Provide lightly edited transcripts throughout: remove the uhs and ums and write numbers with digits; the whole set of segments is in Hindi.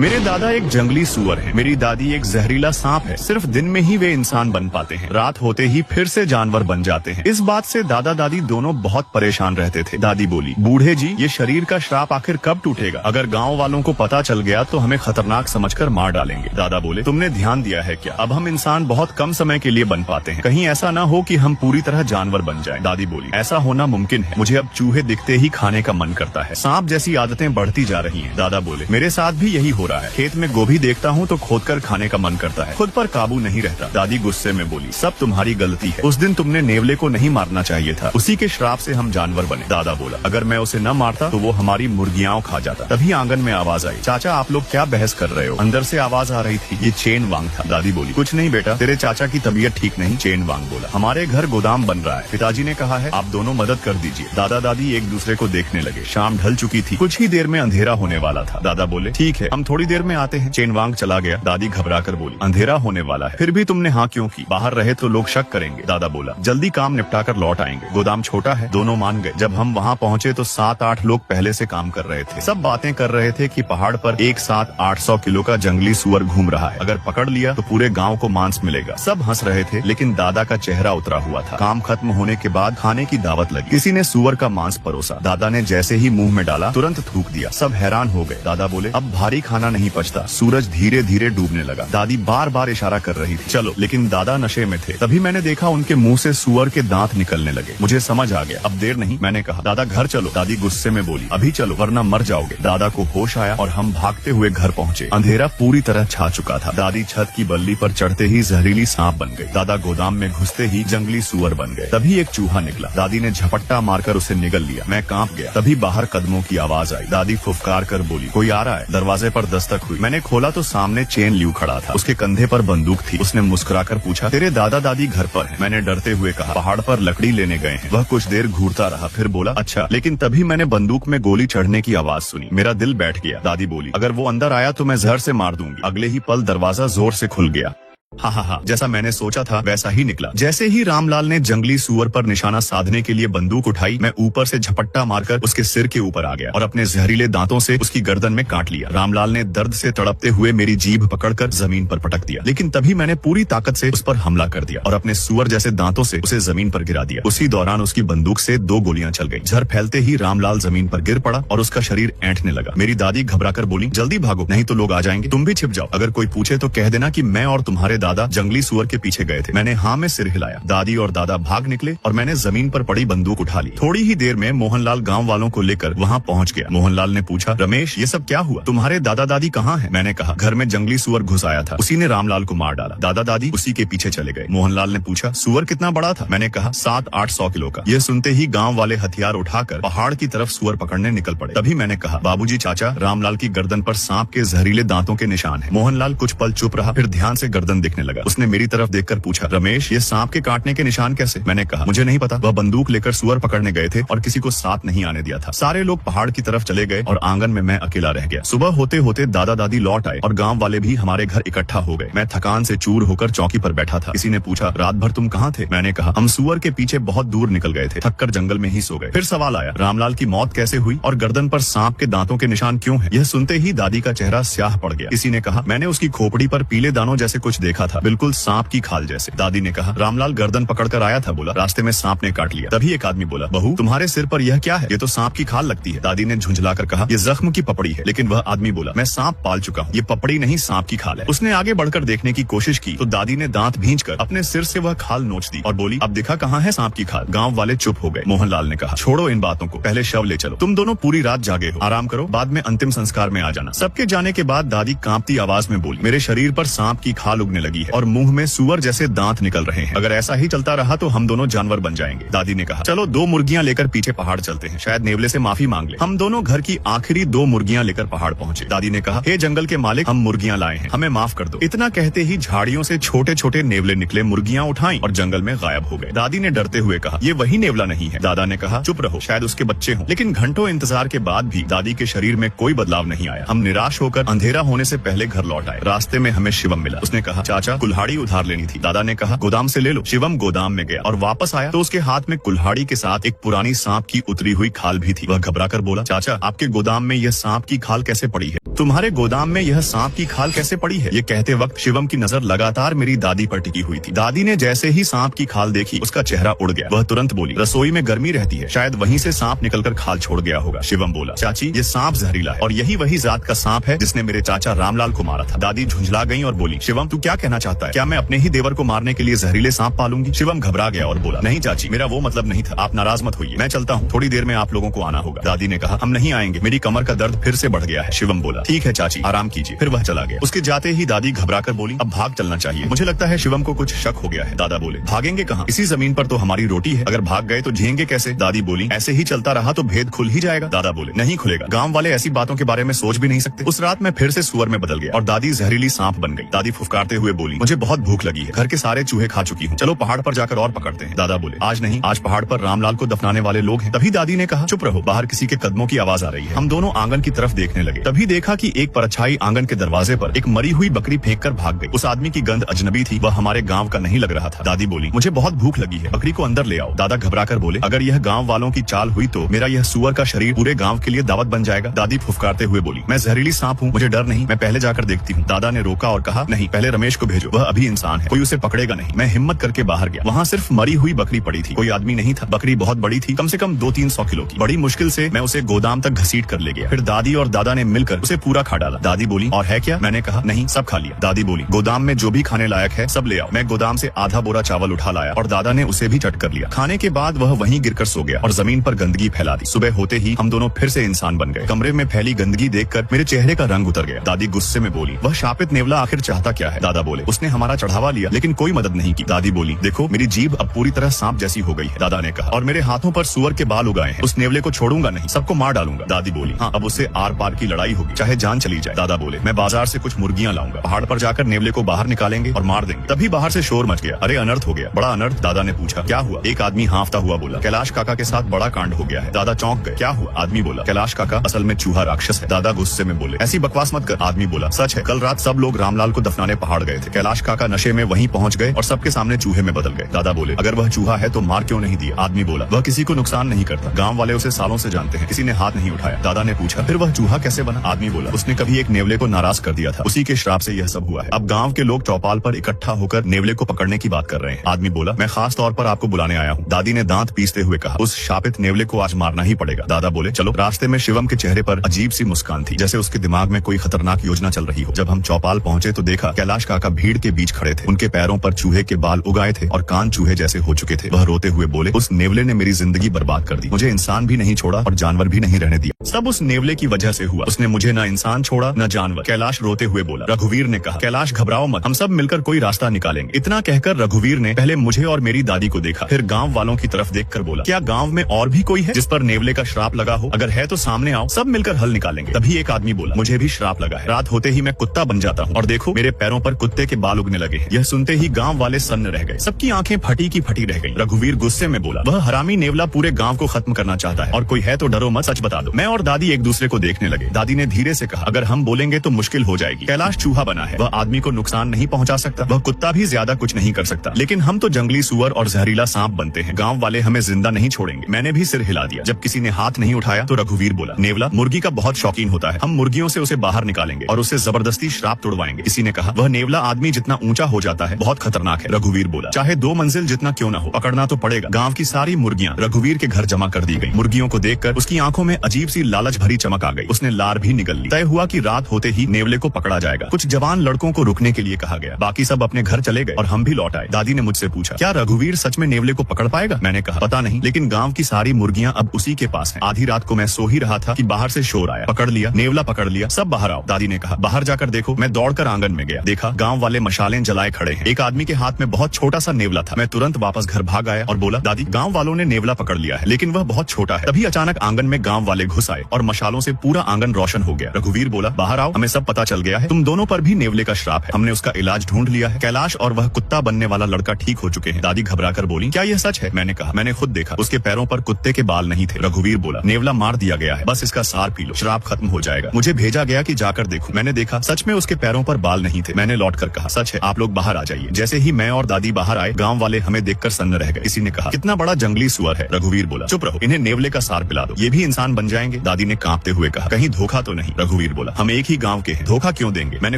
मेरे दादा एक जंगली सुअर हैं, मेरी दादी एक जहरीला सांप है। सिर्फ दिन में ही वे इंसान बन पाते हैं, रात होते ही फिर से जानवर बन जाते हैं। इस बात से दादा दादी दोनों बहुत परेशान रहते थे। दादी बोली, बूढ़े जी, ये शरीर का श्राप आखिर कब टूटेगा? अगर गाँव वालों को पता चल गया तो हमें खतरनाक समझकर मार डालेंगे। दादा बोले, तुमने ध्यान दिया है क्या? अब हम इंसान बहुत कम समय के लिए बन पाते हैं, कहीं ऐसा न हो कि हम पूरी तरह जानवर बन जाएं। दादी बोली, ऐसा होना मुमकिन है, मुझे अब चूहे दिखते ही खाने का मन करता है। सांप जैसी आदतें बढ़ती जा रही हैं। दादा बोले, मेरे साथ भी यही हो रहा है, खेत में गोभी देखता हूँ तो खोदकर खाने का मन करता है, खुद पर काबू नहीं रहता। दादी गुस्से में बोली, सब तुम्हारी गलती है, उस दिन तुमने नेवले को नहीं मारना चाहिए था, उसी के श्राप से हम जानवर बने। दादा बोला, अगर मैं उसे न मारता तो वो हमारी मुर्गियां खा जाता। तभी आंगन में आवाज आई, चाचा आप लोग क्या बहस कर रहे हो? अंदर से आवाज आ रही थी, ये चेन वांग था। दादी बोली, कुछ नहीं बेटा, तेरे चाचा की तबीयत ठीक नहीं। चेन वांग बोला, हमारे घर गोदाम बन रहा है, पिताजी ने कहा है आप दोनों मदद कर दीजिए। दादा दादी एक दूसरे को देखने लगे। शाम ढल चुकी थी, कुछ ही देर में अंधेरा होने वाला था। दादा बोले, ठीक है, हम थोड़ी देर में आते हैं। चेन वांग चला गया। दादी घबरा कर बोली, अंधेरा होने वाला है, फिर भी तुमने हाँ क्यों की? बाहर रहे तो लोग शक करेंगे। दादा बोला, जल्दी काम निपटा कर लौट आएंगे, गोदाम छोटा है। दोनों मान गए। जब हम वहाँ पहुँचे तो 7-8 लोग पहले से काम कर रहे थे। सब बातें कर रहे थे कि पहाड़ पर एक साथ 800 किलो का जंगली सुअर घूम रहा है, अगर पकड़ लिया तो पूरे गाँव को मांस मिलेगा। सब हंस रहे थे, लेकिन दादा का चेहरा उतरा हुआ था। काम खत्म होने के बाद खाने की दावत लगी। किसी ने सुअर का मांस परोसा। दादा ने जैसे ही मुंह में डाला तुरंत थूक दिया। सब हैरान हो गए। दादा बोले, अब भारी खाना नहीं पचता। सूरज धीरे धीरे डूबने लगा। दादी बार बार इशारा कर रही थी, चलो, लेकिन दादा नशे में थे। तभी मैंने देखा उनके मुंह से सुअर के दांत निकलने लगे। मुझे समझ आ गया, अब देर नहीं। मैंने कहा, दादा घर चलो। दादी गुस्से में बोली, अभी चलो वरना मर जाओगे। दादा को होश आया और हम भागते हुए घर पहुँचे। अंधेरा पूरी तरह छा चुका था। दादी छत की बल्ली पर चढ़ते ही जहरीली सांप बन गई। दादा गोदाम में घुसते ही जंगली सुअर बन गए। तभी एक चूहा निकला। दादी ने झपट्टा मारकर उसे निगल लिया। मैं कांप गया। तभी बाहर कदमों की आवाज आई। दादी फुफकार कर बोली, कोई आ रहा है। दरवाजे पर दस्तक हुई। मैंने खोला तो सामने चेन लियू खड़ा था, उसके कंधे पर बंदूक थी। उसने मुस्कुराकर पूछा, तेरे दादा दादी घर पर हैं? मैंने डरते हुए कहा, पहाड़ पर लकड़ी लेने गए हैं। वह कुछ देर घूरता रहा, फिर बोला, अच्छा। लेकिन तभी मैंने बंदूक में गोली चढ़ने की आवाज सुनी। मेरा दिल बैठ गया। दादी बोली, अगर वो अंदर आया तो मैं जहर से मार दूंगी। अगले ही पल दरवाजा जोर से खुल गया। हा, जैसा मैंने सोचा था वैसा ही निकला। जैसे ही रामलाल ने जंगली सुअर पर निशाना साधने के लिए बंदूक उठाई, मैं ऊपर से झपट्टा मारकर उसके सिर के ऊपर आ गया और अपने जहरीले दांतों से उसकी गर्दन में काट लिया। रामलाल ने दर्द से तड़पते हुए मेरी जीभ पकड़कर जमीन पर पटक दिया, लेकिन तभी मैंने पूरी ताकत से उस पर हमला कर दिया और अपने सुअर जैसे दांतों से उसे जमीन पर गिरा दिया। उसी दौरान उसकी बंदूक से 2 गोलियां चल गई। झर फैलते ही रामलाल जमीन पर गिर पड़ा और उसका शरीर ऐंठने लगा। मेरी दादी घबराकर बोली, जल्दी भागो, नहीं तो लोग आ जाएंगे। तुम भी छिप जाओ, अगर कोई पूछे तो कह देना कि मैं और तुम्हारे दादा जंगली सुअर के पीछे गए थे। मैंने हाँ में सिर हिलाया। दादी और दादा भाग निकले और मैंने जमीन पर पड़ी बंदूक उठा ली। थोड़ी ही देर में मोहनलाल गांव वालों को लेकर वहां पहुंच गया। मोहनलाल ने पूछा, रमेश, ये सब क्या हुआ? तुम्हारे दादा दादी कहाँ हैं? मैंने कहा, घर में जंगली सुअर घुस आया था, उसी ने रामलाल को मार डाला। दादा दादी उसी के पीछे चले गए। मोहनलाल ने पूछा, सुअर कितना बड़ा था? मैंने कहा, 700-800 किलो का। यह सुनते ही गाँव वाले हथियार उठाकर पहाड़ की तरफ सुअर पकड़ने निकल पड़े। तभी मैंने कहा, बाबूजी चाचा, रामलाल की गर्दन पर सांप के जहरीले दांतों के निशान है। मोहनलाल कुछ पल चुप रहा, फिर ध्यान से गर्दन देखने लगा। उसने मेरी तरफ देखकर पूछा, रमेश, ये सांप के काटने के निशान कैसे? मैंने कहा, मुझे नहीं पता, वह बंदूक लेकर सुअर पकड़ने गए थे और किसी को साथ नहीं आने दिया था। सारे लोग पहाड़ की तरफ चले गए और आंगन में मैं अकेला रह गया। सुबह होते होते दादा दादी लौट आए और गांव वाले भी हमारे घर इकट्ठा हो गए। मैं थकान से चूर होकर चौकी पर बैठा था। किसी ने पूछा, रात भर तुम कहाँ थे? मैंने कहा, हम सुअर के पीछे बहुत दूर निकल गए थे, थककर जंगल में ही सो गए। फिर सवाल आया, रामलाल की मौत कैसे हुई और गर्दन पर सांप के दांतों के निशान क्यों है? यह सुनते ही दादी का चेहरा स्याह पड़ गया। किसी ने कहा, मैंने उसकी खोपड़ी पर पीले दानों जैसे कुछ देखा था, बिल्कुल सांप की खाल जैसे। दादी ने कहा, रामलाल गर्दन पकड़कर आया था, बोला, रास्ते में सांप ने काट लिया। तभी एक आदमी बोला, बहू, तुम्हारे सिर पर यह क्या है? ये तो सांप की खाल लगती है। दादी ने झुंझलाकर कहा, ये जख्म की पपड़ी है। लेकिन वह आदमी बोला, मैं सांप पाल चुका हूँ, ये पपड़ी नहीं सांप की खाल है। उसने आगे बढ़कर देखने की कोशिश की तो दादी ने दांत भींचकर अपने सिर से वह खाल नोच दी और बोली, अब दिखा कहाँ है सांप की खाल? गाँव वाले चुप हो गए। मोहनलाल ने कहा, छोड़ो इन बातों को, पहले शव ले चलो। तुम दोनों पूरी रात जागे हो, आराम करो, बाद में अंतिम संस्कार में आ जाना। सबके जाने के बाद दादी कांपती आवाज में बोली, मेरे शरीर पर सांप की खाल उगने लगी है और मुंह में सुअर जैसे दांत निकल रहे हैं। अगर ऐसा ही चलता रहा तो हम दोनों जानवर बन जाएंगे। दादी ने कहा, चलो 2 मुर्गियां लेकर पीछे पहाड़ चलते हैं, शायद नेवले से माफी मांग ले। हम दोनों घर की आखिरी 2 मुर्गियां लेकर पहाड़ पहुंचे। दादी ने कहा, हे जंगल के मालिक, हम मुर्गियां लाए हैं, हमें माफ कर दो। इतना कहते ही झाड़ियों से छोटे छोटे नेवले निकले, मुर्गियां उठाई और जंगल में गायब हो गए। दादी ने डरते हुए कहा, ये वही नेवला नहीं है? दादा ने कहा, चुप रहो, शायद उसके बच्चे हों। लेकिन घंटों इंतजार के बाद भी दादी के शरीर में कोई बदलाव नहीं आया। हम निराश होकर अंधेरा होने से पहले घर लौट आए। रास्ते में हमें शिवम मिला। उसने कहा, चाचा, कुल्हाड़ी उधार लेनी थी। दादा ने कहा, गोदाम से ले लो। शिवम गोदाम में गया और वापस आया तो उसके हाथ में कुल्हाड़ी के साथ एक पुरानी सांप की उतरी हुई खाल भी थी। वह घबराकर बोला, चाचा, आपके गोदाम में यह सांप की खाल कैसे पड़ी है? तुम्हारे गोदाम में यह सांप की खाल कैसे पड़ी है? ये कहते वक्त शिवम की नजर लगातार मेरी दादी पर टिकी हुई थी। दादी ने जैसे ही सांप की खाल देखी उसका चेहरा उड़ गया। वह तुरंत बोली, रसोई में गर्मी रहती है, शायद वहीं से सांप निकलकर खाल छोड़ गया होगा। शिवम बोला, चाची ये सांप जहरीला है और यही वही जात का सांप है जिसने मेरे चाचा रामलाल को मारा था। दादी झुंझला गई और बोली, शिवम तू क्या कहना चाहता है? क्या मैं अपने ही देवर को मारने के लिए जहरीले सांप पालूंगी? शिवम घबरा गया और बोला, नहीं चाची, मेरा वो मतलब नहीं था, आप नाराज मत होइए, मैं चलता हूँ, थोड़ी देर में आप लोगों को आना होगा। दादी ने कहा, हम नहीं आएंगे, मेरी कमर का दर्द फिर से बढ़ गया है। शिवम बोला, ठीक है चाची, आराम कीजिए। फिर वह चला गया। उसके जाते ही दादी घबराकर बोली, अब भाग चलना चाहिए, मुझे लगता है शिवम को कुछ शक हो गया है। दादा बोले, भागेंगे कहाँ? इसी जमीन पर तो हमारी रोटी है, अगर भाग गए तो जिएंगे कैसे? दादी बोली, ऐसे ही चलता रहा तो भेद खुल ही जाएगा। दादा बोले, नहीं खुलेगा, गाँव वाले ऐसी बातों के बारे में सोच भी नहीं सकते। उस रात मैं फिर से सुअर में बदल गया और दादी जहरीली सांप बन गई। दादी फुफकारते हुए बोली, मुझे बहुत भूख लगी है, घर के सारे चूहे खा चुकी हूँ, चलो पहाड़ पर जाकर और पकड़ते हैं। दादा बोले, आज नहीं, आज पहाड़ पर रामलाल को दफनाने वाले लोग हैं। तभी दादी ने कहा, चुप रहो, बाहर किसी के कदमों की आवाज आ रही है। हम दोनों आंगन की तरफ देखने लगे। तभी देखा कि एक परछाई आंगन के दरवाजे पर एक मरी हुई बकरी फेंक कर भाग गई। उस आदमी की गंध अजनबी थी, वह हमारे गांव का नहीं लग रहा था। दादी बोली, मुझे बहुत भूख लगी है, बकरी को अंदर ले आओ। दादा घबराकर बोले, अगर यह गांव वालों की चाल हुई तो मेरा यह सुअर का शरीर पूरे गांव के लिए दावत बन जाएगा। दादी फुफकारते हुए बोली, मैं जहरीली सांप हूँ, मुझे डर नहीं, मैं पहले जाकर देखती हूँ। दादा ने रोका और कहा, नहीं, पहले रमेश को भेजो, वह अभी इंसान है, कोई उसे पकड़ेगा नहीं। मैं हिम्मत करके बाहर गया, वहाँ सिर्फ मरी हुई बकरी पड़ी थी, कोई आदमी नहीं था। बकरी बहुत बड़ी थी, कम से कम 200-300 किलो की। बड़ी मुश्किल से मैं उसे गोदाम तक घसीट कर ले गया। फिर दादी और दादा ने मिलकर उसे पूरा खा डाला। दादी बोली, और है क्या? मैंने कहा, नहीं, सब खा लिया। दादी बोली, गोदाम में जो भी खाने लायक है सब ले आओ। मैं गोदाम से आधा बोरा चावल उठा लाया और दादा ने उसे भी चट कर लिया। खाने के बाद वह वहीं गिरकर सो गया और जमीन पर गंदगी फैला दी। सुबह होते ही हम दोनों फिर से इंसान बन गए। कमरे में फैली गंदगी देखकर मेरे चेहरे का रंग उतर गया। दादी गुस्से में बोली, वह शापित नेवला आखिर चाहता क्या है? दादा बोले, उसने हमारा चढ़ावा लिया लेकिन कोई मदद नहीं की। दादी बोली, देखो मेरी जीभ अब पूरी तरह सांप जैसी हो गई है। दादा ने कहा, और मेरे हाथों पर सुअर के बाल उगाए हैं, उस नेवले को छोड़ूंगा नहीं, सबको मार डालूंगा। दादी बोली, हाँ, अब उससे आर पार की लड़ाई होगी, चाहे जान चली जाए। दादा बोले, मैं बाजार से कुछ मुर्गियां लाऊंगा, पहाड़ पर जाकर नेवले को बाहर निकालेंगे और मार देंगे। तभी बाहर से शोर मच गया, अरे अनर्थ हो गया। बड़ा अनर्थ? दादा ने पूछा, क्या हुआ? एक आदमी हांफता हुआ बोला, कैलाश काका के साथ बड़ा कांड हो गया है। दादा चौंक गए, क्या हुआ? आदमी बोला, कैलाश काका असल में चूहा राक्षस है। दादा गुस्से में बोले, ऐसी बकवास मत कर। आदमी बोला, सच है, कल रात सब लोग रामलाल को दफनाने पहाड़ गए थे, कैलाश काका नशे में वहीं पहुंच गए और सबके सामने चूहे में बदल गए। दादा बोले, अगर वह चूहा है तो मार क्यों नहीं दिया? आदमी बोला, वह किसी को नुकसान नहीं करता, गाँव वाले उसे सालों से जानते हैं, किसी ने हाथ नहीं उठाया। दादा ने पूछा, फिर वह चूहा कैसे बना? आदमी बोला, उसने कभी एक नेवले को नाराज कर दिया था, उसी के श्राप से यह सब हुआ है। अब गाँव के लोग चौपाल पर इकट्ठा होकर नेवले को पकड़ने की बात कर रहे हैं। आदमी बोला, मैं खास तौर पर आपको बुलाने आया हूँ। दादी ने दांत पीसते हुए कहा, उस शापित नेवले को आज मारना ही पड़ेगा। दादा बोले, चलो। रास्ते में शिवम के चेहरे पर अजीब सी मुस्कान थी, जैसे उसके दिमाग में कोई खतरनाक योजना चल रही हो। जब हम चौपाल पहुंचे तो देखा कैलाश काका भीड़ के बीच खड़े थे, उनके पैरों पर चूहे के बाल उगाए थे और कान चूहे जैसे हो चुके थे। वह रोते हुए बोले, उस नेवले ने मेरी जिंदगी बर्बाद कर दी, मुझे इंसान भी नहीं छोड़ा और जानवर भी नहीं रहने दिया, सब उस नेवले की वजह से हुआ, उसने मुझे न इंसान छोड़ा न जानवर। कैलाश रोते हुए बोला। रघुवीर ने कहा, कैलाश घबराओ मत, हम सब मिलकर कोई रास्ता निकालेंगे। इतना कहकर रघुवीर ने पहले मुझे और मेरी दादी को देखा, फिर गाँव वालों की तरफ देखकर बोला, क्या गाँव में और भी कोई है जिस पर नेवले का श्राप लगा हो? अगर है तो सामने आओ, सब मिलकर हल निकालेंगे। तभी एक आदमी बोला, मुझे भी श्राप लगा है, रात होते ही मैं कुत्ता बन जाता हूँ और देखो मेरे पैरों पर कुत्ते के बाल उगने लगे हैं। यह सुनते ही गाँव वाले सन्न रह गए, सबकी आंखें फटी की फटी रह गई। रघुवीर गुस्से में बोला, वह हरामी नेवला पूरे गाँव को खत्म करना चाहता है और कोई है तो डरो मत, सच बता दो। मैं और दादी एक दूसरे को देखने लगे। दादी ने धीरे से कहा, अगर हम बोलेंगे तो मुश्किल हो जाएगी, कैलाश चूहा बना है, वह आदमी को नुकसान नहीं पहुंचा सकता, वह कुत्ता भी ज्यादा कुछ नहीं कर सकता, लेकिन हम तो जंगली सुअर और जहरीला सांप बनते हैं, गाँव वाले हमें जिंदा नहीं छोड़ेंगे। मैंने भी सिर हिला दिया। जब किसी ने हाथ नहीं उठाया तो रघुवीर बोला, नेवला मुर्गी का बहुत शौकीन होता है, हम मुर्गियों से उसे बाहर निकालेंगे और उससे जबरदस्ती श्राप तोड़वाएंगे। किसी ने कहा, वह नेवला आदमी जितना ऊंचा हो जाता है बहुत खतरनाक है। रघुवीर बोला, चाहे 2 मंजिल जितना क्यों न हो, पकड़ना तो पड़ेगा। गाँव की सारी मुर्गियां रघुवीर के घर जमा कर दी गई। मुर्गियों को देखकर उसकी आंखों में अजीब सी लालच भरी चमक आ गई, उसने लार भी निकल ली। तय हुआ कि रात होते ही नेवले को पकड़ा जाएगा। कुछ जवान लड़कों को रुकने के लिए कहा गया, बाकी सब अपने घर चले गए और हम भी लौट आए। दादी ने मुझसे पूछा, क्या रघुवीर सच में नेवले को पकड़ पाएगा? मैंने कहा, पता नहीं, लेकिन गाँव की सारी मुर्गियां अब उसी के पास हैं। आधी रात को मैं सो ही रहा था कि बाहर से शोर आया, पकड़ लिया, नेवला पकड़ लिया, सब बाहर आओ। दादी ने कहा, बाहर जाकर देखो। मैं दौड़कर आंगन में गया, देखा गाँव वाले मशालें जलाए खड़े हैं, एक आदमी के हाथ में बहुत छोटा सा नेवला था। मैं तुरंत वापस घर भाग आया और बोला, दादी गाँव वालों ने नेवला पकड़ लिया है, लेकिन वह बहुत छोटा है। तभी अचानक आंगन में गाँव वाले घुस आए और मशालों से पूरा आंगन रोशन हो गया। रघुवीर बोला, बाहर आओ, हमें सब पता चल गया है, तुम दोनों पर भी नेवले का श्राप है, हमने उसका इलाज ढूंढ लिया है, कैलाश और वह कुत्ता बनने वाला लड़का ठीक हो चुके हैं। दादी घबराकर बोली, क्या यह सच है? मैंने कहा, मैंने खुद देखा, उसके पैरों पर कुत्ते के बाल नहीं थे। रघुवीर बोला, नेवला मार दिया गया है, बस इसका सार पी लो, श्राप खत्म हो जाएगा। मुझे भेजा गया कि जाकर देखूं। मैंने देखा, सच में उसके पैरों पर बाल नहीं थे। मैंने लौटकर कहा, सच है, आप लोग बाहर आ जाइए। जैसे ही मैं और दादी बाहर आए, गाँव वाले हमें देखकर सन्न रह गए। किसी ने कहा, कितना बड़ा जंगली सुअर है। रघुवीर बोला, चुप रहो, इन्हें नेवले का सार पिला दो, ये भी इंसान बन जाएंगे। दादी ने कांपते हुए कहा, कहीं धोखा तो नहीं। रघुवीर बोला, हम एक ही गाँव के हैं, धोखा क्यों देंगे, मैंने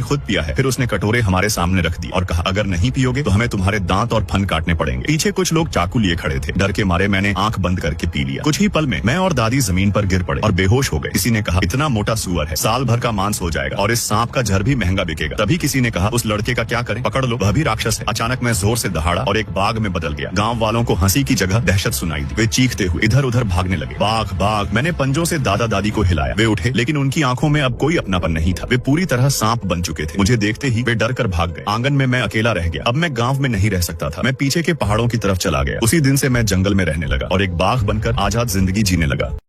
खुद पिया है। फिर उसने कटोरे हमारे सामने रख दिए और कहा, अगर नहीं पियोगे तो हमें तुम्हारे दांत और फन काटने पड़ेंगे। पीछे कुछ लोग चाकू लिए खड़े थे। डर के मारे मैंने आंख बंद करके पी लिया। कुछ ही पल में मैं और दादी जमीन पर गिर पड़े और बेहोश हो गए। किसी ने कहा, इतना मोटा सुअर है, साल भर का मांस हो जाएगा और इस सांप का झर भी महंगा बिकेगा। तभी किसी ने कहा, उस लड़के का क्या करें, पकड़ लो, वह भी राक्षस है। अचानक मैं जोर से दहाड़ा और एक बाघ में बदल गया। गाँव वालों को हंसी की जगह दहशत सुनाई दी। वे चीखते हुए इधर उधर भागने लगे। बाघ बाघ। मैंने पंजों से दादा दादी को हिलाया। वे उठे, लेकिन उनकी आंखों में अब कोई अपनापन नहीं था। वे पूरी तरह सांप बन चुके थे। मुझे देखते ही वे डर कर भाग गए। आंगन में मैं अकेला रह गया। अब मैं गांव में नहीं रह सकता था। मैं पीछे के पहाड़ों की तरफ चला गया। उसी दिन से मैं जंगल में रहने लगा और एक बाघ बनकर आजाद जिंदगी जीने लगा।